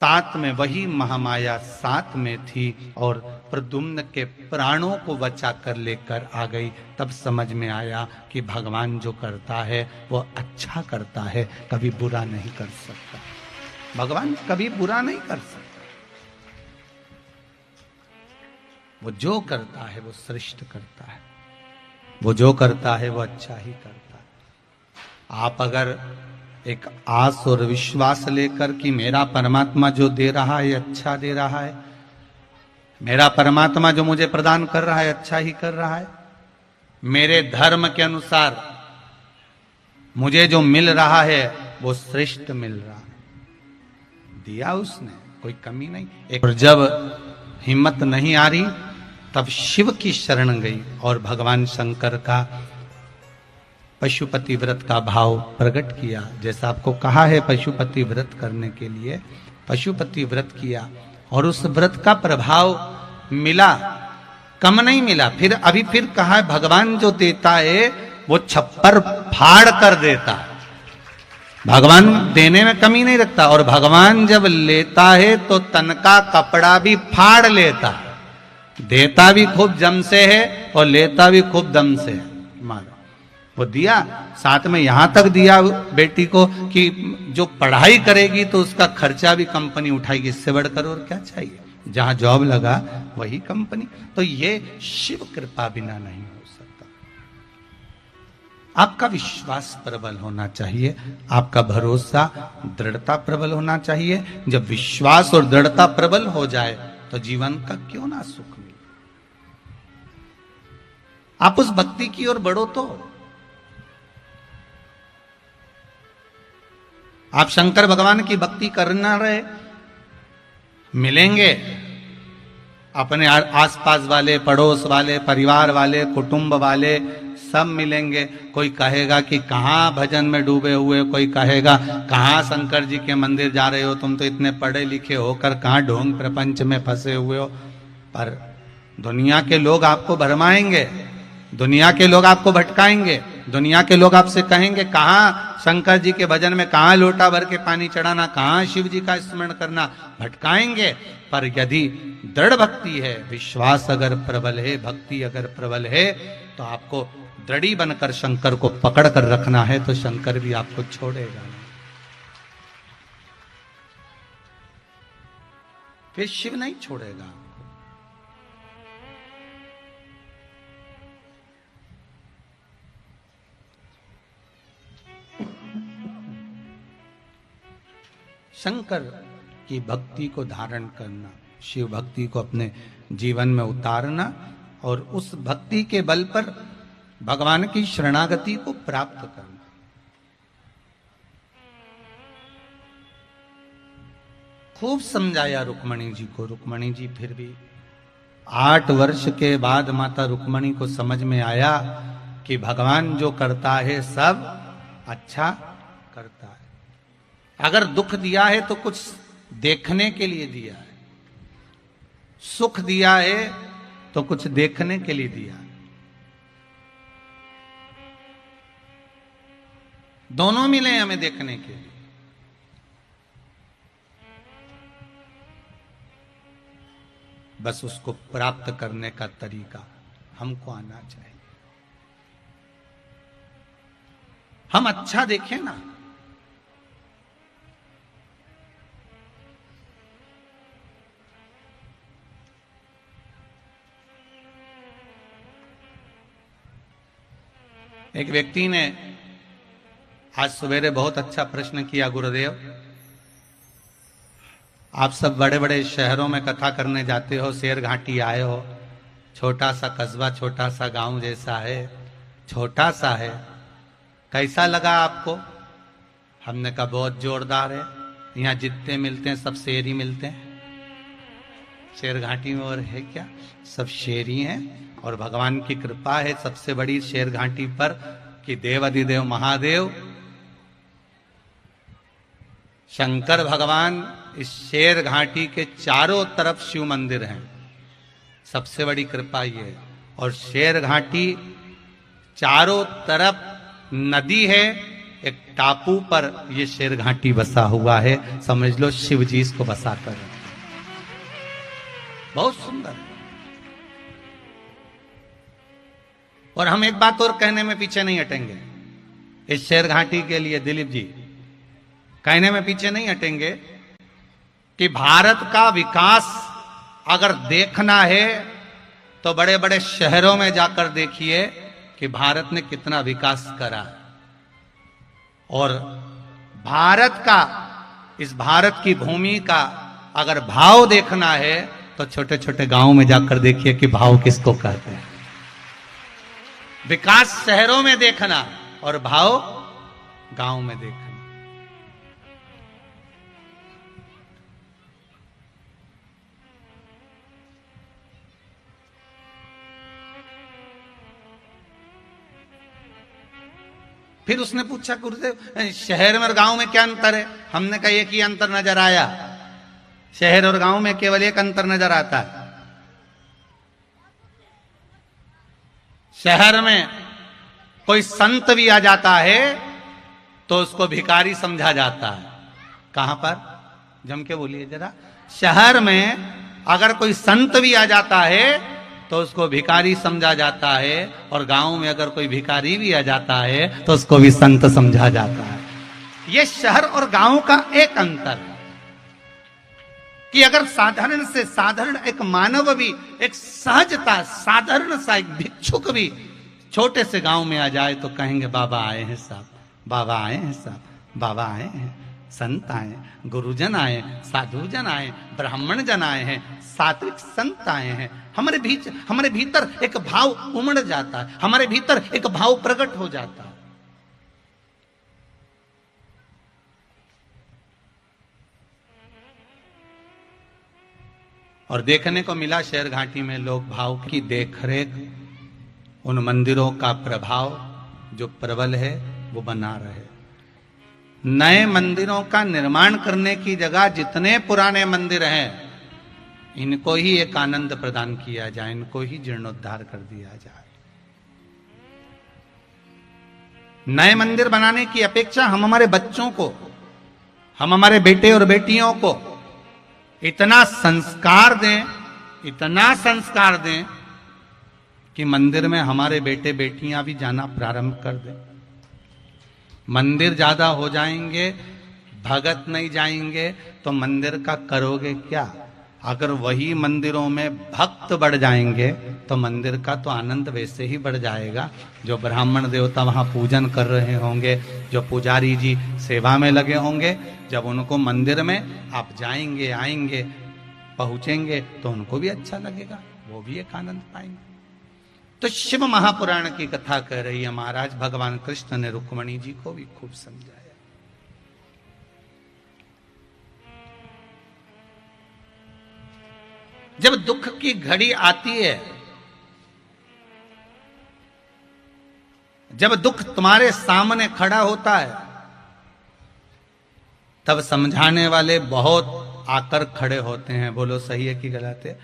साथ में वही महामाया साथ में थी और प्रद्युम्न के प्राणों को बचा कर लेकर आ गई। तब समझ में आया कि भगवान जो करता है वो अच्छा करता है, कभी बुरा नहीं कर सकता। भगवान कभी बुरा नहीं कर सकता। वो जो करता है वो श्रेष्ठ करता है, वो जो करता है वो अच्छा ही करता है। आप अगर एक आस और विश्वास लेकर कि मेरा परमात्मा जो दे रहा है अच्छा दे रहा है, मेरा परमात्मा जो मुझे प्रदान कर रहा है अच्छा ही कर रहा है, मेरे धर्म के अनुसार मुझे जो मिल रहा है वो श्रेष्ठ मिल रहा है, दिया उसने, कोई कमी नहीं। एक और जब हिम्मत नहीं आ रही तब शिव की शरण गई और भगवान शंकर का पशुपति व्रत का भाव प्रकट किया। जैसा आपको कहा है पशुपति व्रत करने के लिए, पशुपति व्रत किया और उस व्रत का प्रभाव मिला, कम नहीं मिला। फिर कहा है भगवान जो देता है वो छप्पर फाड़ कर देता है। भगवान देने में कमी नहीं रखता और भगवान जब लेता है तो तन का कपड़ा भी फाड़ लेता है। देता भी खूब जम से है और लेता भी खूब दम से है। मानो वो दिया, साथ में यहां तक दिया बेटी को कि जो पढ़ाई करेगी तो उसका खर्चा भी कंपनी उठाएगी। इससे बढ़कर और क्या चाहिए? जहां जॉब लगा वही कंपनी। तो ये शिव कृपा बिना नहीं हो सकता। आपका विश्वास प्रबल होना चाहिए, आपका भरोसा दृढ़ता प्रबल होना चाहिए। जब विश्वास और दृढ़ता प्रबल हो जाए तो जीवन का क्यों ना सुख मिले। आप उस भक्ति की ओर बढ़ो तो आप शंकर भगवान की भक्ति करना रहे, मिलेंगे अपने आसपास वाले, पड़ोस वाले, परिवार वाले, कुटुंब वाले सब मिलेंगे। कोई कहेगा कि कहाँ भजन में डूबे हुए, कोई कहेगा कहाँ शंकर जी के मंदिर जा रहे हो, तुम तो इतने पढ़े लिखे होकर कहाँ ढोंग प्रपंच में फंसे हुए हो। पर दुनिया के लोग आपको भरमाएंगे, दुनिया के लोग आपको भटकाएंगे, दुनिया के लोग आपसे कहेंगे कहाँ शंकर जी के भजन में, कहाँ लोटा भर के पानी चढ़ाना, कहाँ शिव जी का स्मरण करना, भटकाएंगे। पर यदि दृढ़ भक्ति है, विश्वास अगर प्रबल है, भक्ति अगर प्रबल है, तो आपको दृढ़ी बनकर शंकर को पकड़ कर रखना है तो शंकर भी आपको छोड़ेगा नहीं। फिर शिव नहीं छोड़ेगा। शंकर की भक्ति को धारण करना, शिव भक्ति को अपने जीवन में उतारना और उस भक्ति के बल पर भगवान की शरणागति को प्राप्त करना। खूब समझाया रुक्मणी जी को। रुक्मणी जी फिर भी 8 वर्ष के बाद माता रुक्मणी को समझ में आया कि भगवान जो करता है सब अच्छा करता है। अगर दुख दिया है तो कुछ देखने के लिए दिया है, सुख दिया है तो कुछ देखने के लिए दिया है। दोनों मिले हमें देखने के लिए। बस उसको प्राप्त करने का तरीका हमको आना चाहिए। हम अच्छा देखें ना, एक व्यक्ति ने आज सवेरे बहुत अच्छा प्रश्न किया, गुरुदेव आप सब बड़े बड़े शहरों में कथा करने जाते हो, शेर घाटी आए हो, छोटा सा कस्बा, छोटा सा गांव जैसा है, छोटा सा है, कैसा लगा आपको? हमने कहा बहुत जोरदार है, यहाँ जितने मिलते हैं सब शेर ही मिलते हैं। शेर घाटी में और है क्या? सब शेर ही हैं। और भगवान की कृपा है सबसे बड़ी शेर घाटी पर कि देवाधिदेव महादेव शंकर भगवान इस शेर घाटी के चारों तरफ शिव मंदिर हैं। सबसे बड़ी कृपा ये है। और शेर घाटी चारों तरफ नदी है एक टापू पर ये शेर घाटी बसा हुआ है, समझ लो शिव जी इसको बसा कर। बहुत सुंदर है। और हम एक बात और कहने में पीछे नहीं हटेंगे, इस शेर घाटी के लिए दिलीप जी कहने में पीछे नहीं हटेंगे कि भारत का विकास अगर देखना है तो बड़े बड़े शहरों में जाकर देखिए कि भारत ने कितना विकास करा। और भारत का, इस भारत की भूमि का अगर भाव देखना है तो छोटे छोटे गांवों में जाकर देखिए कि भाव किसको कहते हैं। विकास शहरों में देखना और भाव गांव में देखना। फिर उसने पूछा गुरुदेव शहर में और गांव में क्या अंतर है? हमने कहा एक ही अंतर नजर आया, शहर और गांव में केवल एक अंतर नजर आता है। शहर में कोई संत भी आ जाता है तो उसको भिखारी समझा जाता है। कहां पर? जम के बोलिए जरा। शहर में अगर कोई संत भी आ जाता है तो उसको भिखारी समझा जाता है, और गांव में अगर कोई भिखारी भी आ जाता है तो उसको भी संत समझा जाता है। यह शहर और गांव का एक अंतर है कि अगर साधारण से साधारण एक मानव भी, एक सहजता, साधारण सा एक भिक्षुक भी छोटे से गांव में आ जाए तो कहेंगे बाबा आए हैं साहब, बाबा आए हैं साहब, बाबा आए हैं, संत आए, गुरुजन आए, साधुजन आए, ब्राह्मण जन आए हैं, सात्विक संत आए हैं। हमारे भीतर एक भाव उमड़ जाता है, हमारे भीतर एक भाव प्रकट हो जाता है। और देखने को मिला शहर घाटी में लोग भाव की देखरेख, उन मंदिरों का प्रभाव जो प्रबल है वो बना रहे। नए मंदिरों का निर्माण करने की जगह जितने पुराने मंदिर हैं इनको ही एक आनंद प्रदान किया जाए, इनको ही जीर्णोद्धार कर दिया जाए। नए मंदिर बनाने की अपेक्षा हम हमारे बच्चों को, हम हमारे बेटे और बेटियों को इतना संस्कार दें, इतना संस्कार दें कि मंदिर में हमारे बेटे बेटियां भी जाना प्रारंभ कर दें। मंदिर ज्यादा हो जाएंगे, भगत नहीं जाएंगे तो मंदिर का करोगे क्या? अगर वही मंदिरों में भक्त बढ़ जाएंगे तो मंदिर का तो आनंद वैसे ही बढ़ जाएगा। जो ब्राह्मण देवता वहां पूजन कर रहे होंगे, जो पुजारी जी सेवा में लगे होंगे, जब उनको मंदिर में आप जाएंगे, आएंगे, पहुंचेंगे तो उनको भी अच्छा लगेगा, वो भी एक आनंद पाएंगे। तो शिव महापुराण की कथा कह रही है महाराज, भगवान कृष्ण ने रुक्मणी जी को भी खूब समझाया। जब दुख की घड़ी आती है, जब दुख तुम्हारे सामने खड़ा होता है, तब समझाने वाले बहुत आकर खड़े होते हैं। बोलो सही है कि गलत है?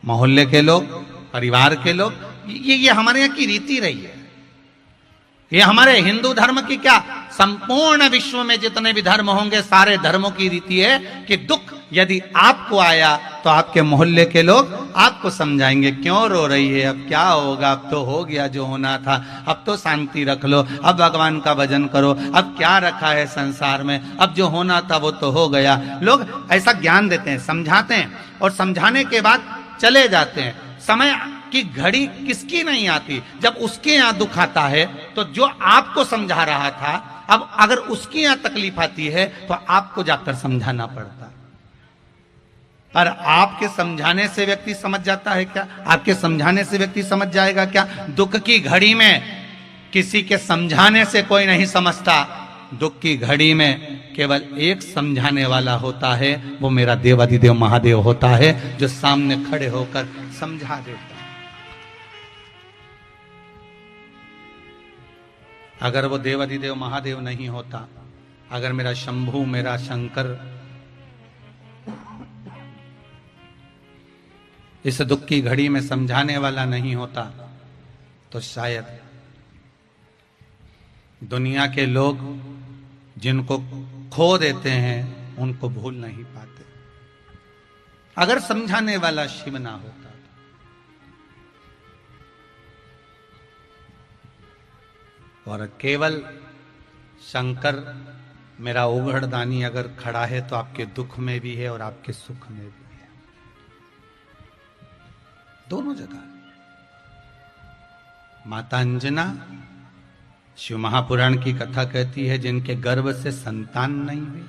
मोहल्ले के लोग, परिवार के लोग, ये हमारे यहाँ की रीति रही है। ये हमारे हिंदू धर्म की क्या, संपूर्ण विश्व में जितने भी धर्म होंगे सारे धर्मों की रीति है कि दुख यदि आपको आया तो आपके मोहल्ले के लोग आपको समझाएंगे, क्यों रो रही है, अब क्या होगा, अब तो हो गया जो होना था, अब तो शांति रख लो, अब भगवान का भजन करो, अब क्या रखा है संसार में, अब जो होना था वो तो हो गया। लोग ऐसा ज्ञान देते हैं, समझाते हैं, और समझाने के बाद चले जाते हैं। समय की घड़ी किसकी नहीं आती? जब उसके यहां दुख आता है तो जो आपको समझा रहा था, अब अगर उसके यहां तकलीफ आती है तो आपको जाकर समझाना पड़ता। पर आपके समझाने से व्यक्ति समझ जाता है क्या? आपके समझाने से व्यक्ति समझ जाएगा क्या? दुख की घड़ी में किसी के समझाने से कोई नहीं समझता। दुख की घड़ी में केवल एक समझाने वाला होता है, वो मेरा देवाधिदेव महादेव होता है, जो सामने खड़े होकर समझा देता है। अगर वो देवाधिदेव महादेव नहीं होता, अगर मेरा शंभू, मेरा शंकर इस दुख की घड़ी में समझाने वाला नहीं होता, तो शायद दुनिया के लोग जिनको खो देते हैं उनको भूल नहीं पाते। अगर समझाने वाला शिव ना होता और केवल शंकर मेरा उघड़दानी अगर खड़ा है तो आपके दुख में भी है और आपके सुख में भी है, दोनों जगह। माता अंजना, शिव महापुराण की कथा कहती है, जिनके गर्भ से संतान नहीं हुई।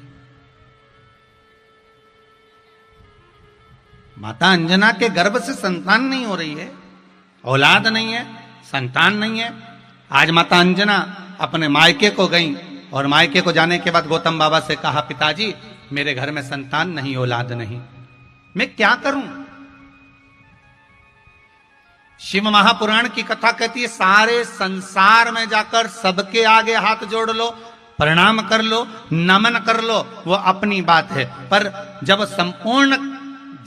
माता अंजना के गर्भ से संतान नहीं हो रही है, औलाद नहीं है, संतान नहीं है। आज माता अंजना अपने मायके को गई और मायके को जाने के बाद गौतम बाबा से कहा, पिताजी मेरे घर में संतान नहीं, औलाद नहीं, मैं क्या करूं? शिव महापुराण की कथा कहती है, सारे संसार में जाकर सबके आगे हाथ जोड़ लो, प्रणाम कर लो, नमन कर लो, वो अपनी बात है। पर जब संपूर्ण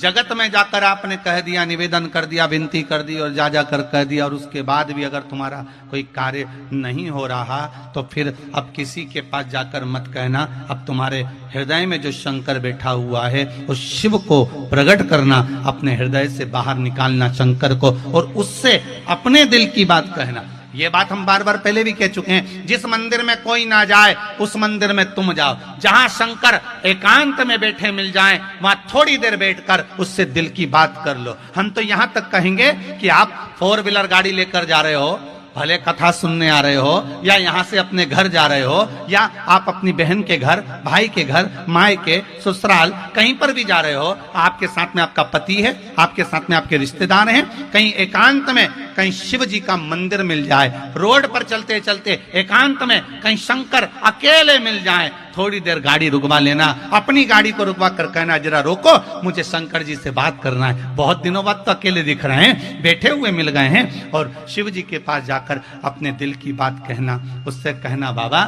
जगत में जाकर आपने कह दिया, निवेदन कर दिया, विनती कर दी और जा जाकर कह दिया, और उसके बाद भी अगर तुम्हारा कोई कार्य नहीं हो रहा तो फिर अब किसी के पास जाकर मत कहना। अब तुम्हारे हृदय में जो शंकर बैठा हुआ है उस शिव को प्रकट करना, अपने हृदय से बाहर निकालना शंकर को, और उससे अपने दिल की बात कहना। ये बात हम बार बार पहले भी कह चुके हैं, जिस मंदिर में कोई ना जाए उस मंदिर में तुम जाओ। जहां शंकर एकांत में बैठे मिल जाएं, वहां थोड़ी देर बैठकर उससे दिल की बात कर लो। हम तो यहां तक कहेंगे कि आप 4 व्हीलर गाड़ी लेकर जा रहे हो, भले कथा सुनने आ रहे हो, या यहां से अपने घर जा रहे हो, या आप अपनी बहन के घर, भाई के घर, माए के, ससुराल, कहीं पर भी जा रहे हो, आपके साथ में आपका पति है, आपके साथ में आपके रिश्तेदार हैं, कहीं एकांत में कहीं शिव जी का मंदिर मिल जाए, रोड पर चलते चलते एकांत में कहीं शंकर अकेले मिल जाए, थोड़ी देर गाड़ी रुकवा लेना, अपनी गाड़ी को रुकवा कर कहना, जरा रोको, मुझे शंकर जी से बात करना है। बहुत दिनों बाद तो अकेले दिख रहे हैं, बैठे हुए मिल गए हैं, और शिव जी के पास जाकर अपने दिल की बात कहना। उससे कहना, बाबा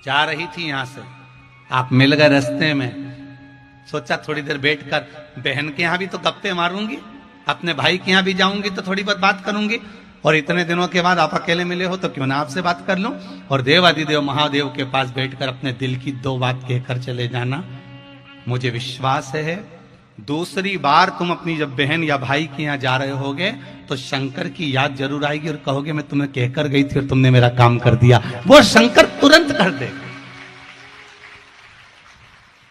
जा रही थी यहां से, आप मिल गए रास्ते में, सोचा थोड़ी देर बैठकर बहन के यहां भी तो गप्पे मारूंगी, अपने भाई के यहां भी जाऊंगी तो थोड़ी बहुत बात करूंगी, और इतने दिनों के बाद आप अकेले मिले हो तो क्यों ना आपसे बात कर लूं, और देवादिदेव महादेव के पास बैठकर अपने दिल की 2 बात कहकर चले जाना। मुझे विश्वास है दूसरी बार तुम अपनी जब बहन या भाई के यहाँ जा रहे होगे तो शंकर की याद जरूर आएगी और कहोगे मैं तुम्हें कहकर गई थी और तुमने मेरा काम कर दिया। वो शंकर तुरंत कर देगा।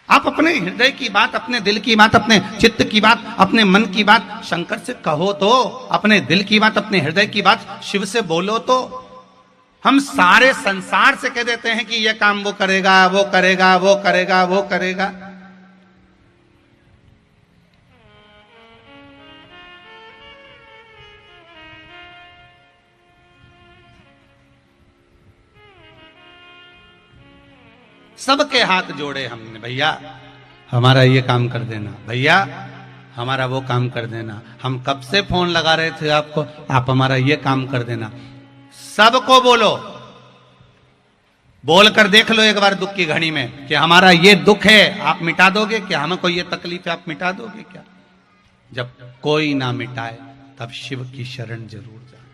आप अपने हृदय की बात, अपने दिल की बात, अपने चित्त की बात, अपने मन की बात शंकर से कहो तो, अपने दिल की बात, अपने हृदय की बात शिव से बोलो तो। हम सारे संसार से कह देते हैं कि यह काम वो करेगा, वो करेगा, वो करेगा, वो करेगा। सबके हाथ जोड़े हमने, भैया हमारा ये काम कर देना, भैया हमारा वो काम कर देना। हम कब से फोन लगा रहे थे आपको, आप हमारा ये काम कर देना। सबको बोलो, बोलकर देख लो एक बार दुख की घड़ी में कि हमारा ये दुख है, आप मिटा दोगे क्या? हमें कोई ये तकलीफ है, आप मिटा दोगे क्या? जब कोई ना मिटाए तब शिव की शरण जरूर जाए,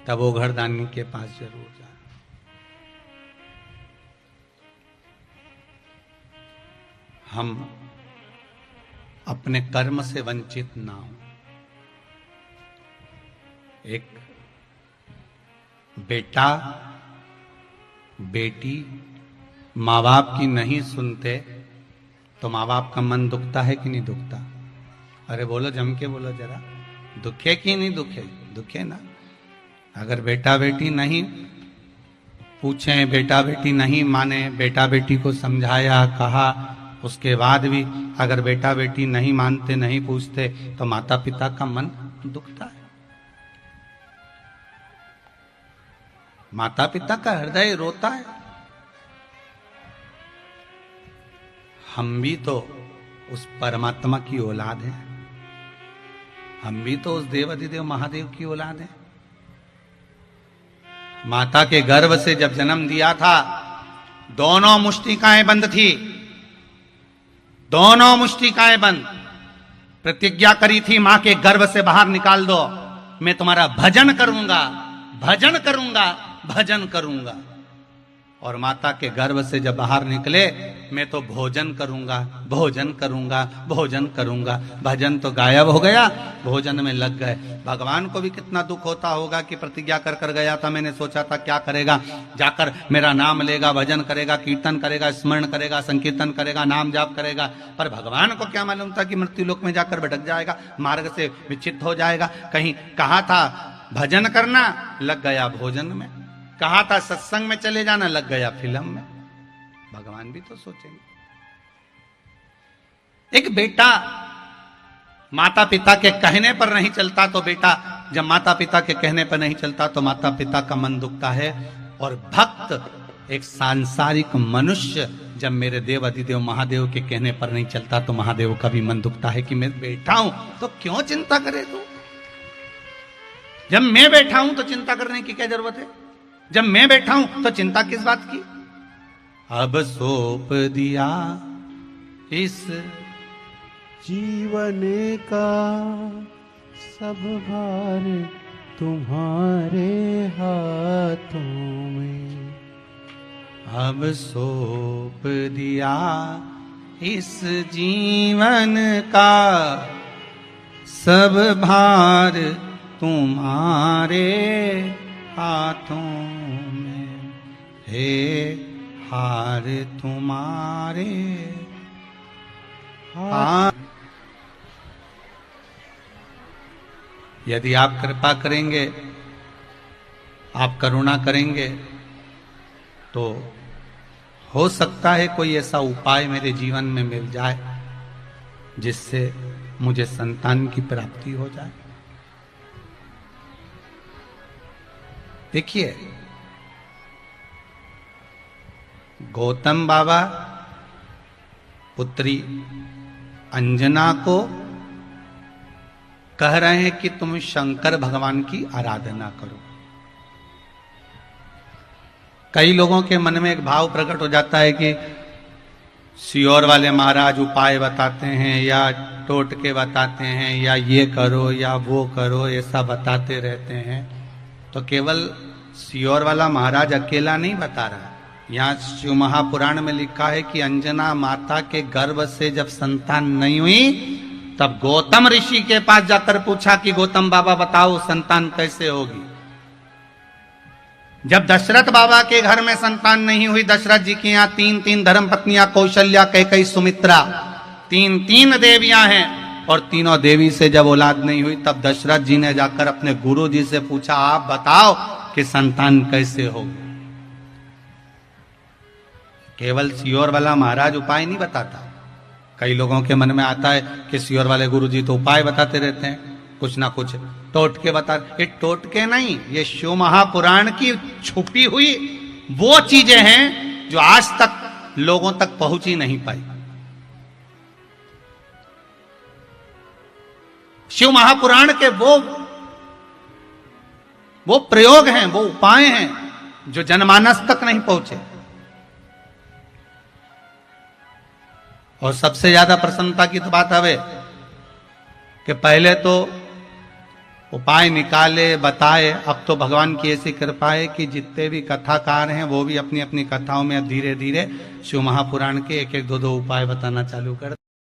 तब वो घरदानी के पास जरूर जाए। हम अपने कर्म से वंचित ना हो। एक बेटा बेटी माँ बाप की नहीं सुनते तो माँ बाप का मन दुखता है कि नहीं दुखता? अरे बोलो, जम के बोलो जरा, दुखे कि नहीं दुखे? दुखे ना। अगर बेटा बेटी नहीं पूछे, बेटा बेटी नहीं माने, बेटा बेटी को समझाया, कहा, उसके बाद भी अगर बेटा बेटी नहीं मानते, नहीं पूछते तो माता पिता का मन दुखता है। माता पिता का हृदय रोता है। हम भी तो उस परमात्मा की औलाद हैं, हम भी तो उस देवाधिदेव महादेव की औलाद हैं। माता के गर्भ से जब जन्म दिया था, दोनों मुष्टिकाएं बंद थी, दोनों मुष्टिकाएं बंद। प्रतिज्ञा करी थी, मां के गर्भ से बाहर निकाल दो, मैं तुम्हारा भजन करूंगा, भजन करूंगा, भजन करूंगा। और माता के गर्भ से जब बाहर निकले, मैं तो भोजन करूंगा, भोजन करूंगा, भोजन करूंगा, भजन तो गायब हो गया, भोजन में लग गए। भगवान को भी कितना दुख होता होगा कि प्रतिज्ञा कर कर गया था, मैंने सोचा था क्या करेगा, जाकर मेरा नाम लेगा, भजन करेगा, कीर्तन करेगा, स्मरण करेगा, संकीर्तन करेगा, नाम जाप करेगा, पर भगवान को क्या मालूम था कि मृत्यु लोक में जाकर भटक जाएगा, मार्ग से विचित हो जाएगा। कहीं कहा था भजन करना, लग गया भोजन में, कहा था सत्संग में चले जाना, लग गया फिल्म में। भगवान भी तो सोचेंगे। एक बेटा माता पिता के कहने पर नहीं चलता तो बेटा, जब माता पिता के कहने पर नहीं चलता तो माता पिता का मन दुखता है। और भक्त एक सांसारिक मनुष्य जब मेरे देव अधिदेव महादेव के कहने पर नहीं चलता तो महादेव का भी मन दुखता है कि मैं बैठा हूं तो क्यों चिंता करे तू। जब मैं बैठा हूं तो चिंता करने की क्या जरूरत है, जब मैं बैठा हूं तो चिंता किस बात की। अब सौंप दिया इस जीवन का सब भार तुम्हारे हाथों में, अब सौंप दिया इस जीवन का सब भार तुम्हारे हाथों में, हे हार तुम्हारे हाथ। यदि आप कृपा करेंगे, आप करुणा करेंगे तो हो सकता है कोई ऐसा उपाय मेरे जीवन में मिल जाए जिससे मुझे संतान की प्राप्ति हो जाए। देखिए, गौतम बाबा पुत्री अंजना को कह रहे हैं कि तुम शंकर भगवान की आराधना करो। कई लोगों के मन में एक भाव प्रकट हो जाता है कि सियोर वाले महाराज उपाय बताते हैं या टोटके बताते हैं या ये करो या वो करो, ऐसा बताते रहते हैं। तो केवल सियोर वाला महाराज अकेला नहीं बता रहा, यहाँ शिव महापुराण में लिखा है कि अंजना माता के गर्भ से जब संतान नहीं हुई तब गौतम ऋषि के पास जाकर पूछा कि गौतम बाबा बताओ संतान कैसे होगी। जब दशरथ बाबा के घर में संतान नहीं हुई, दशरथ जी के यहाँ 3 धर्म पत्नियां कौशल्या, कैकेयी, सुमित्रा, 3 देवियां हैं और तीनों देवी से जब औलाद नहीं हुई तब दशरथ जी ने जाकर अपने गुरु जी से पूछा आप बताओ कि संतान कैसे होगी। केवल सियोर वाला महाराज उपाय नहीं बताता। कई लोगों के मन में आता है कि सियोर वाले गुरु जी तो उपाय बताते रहते हैं, कुछ ना कुछ टोटके बता। ये टोटके नहीं, ये शिव महापुराण की छुपी हुई वो चीजें हैं जो आज तक लोगों तक पहुंच ही नहीं पाई। शिव महापुराण के वो प्रयोग हैं, वो उपाय हैं जो जनमानस तक नहीं पहुंचे। और सबसे ज्यादा प्रसन्नता की तो बात है कि पहले तो उपाय निकाले बताए, अब तो भगवान की ऐसी कृपा है कि जितने भी कथाकार हैं वो भी अपनी अपनी कथाओं में धीरे धीरे शिव महापुराण के 1-1, 2-2 उपाय बताना चालू कर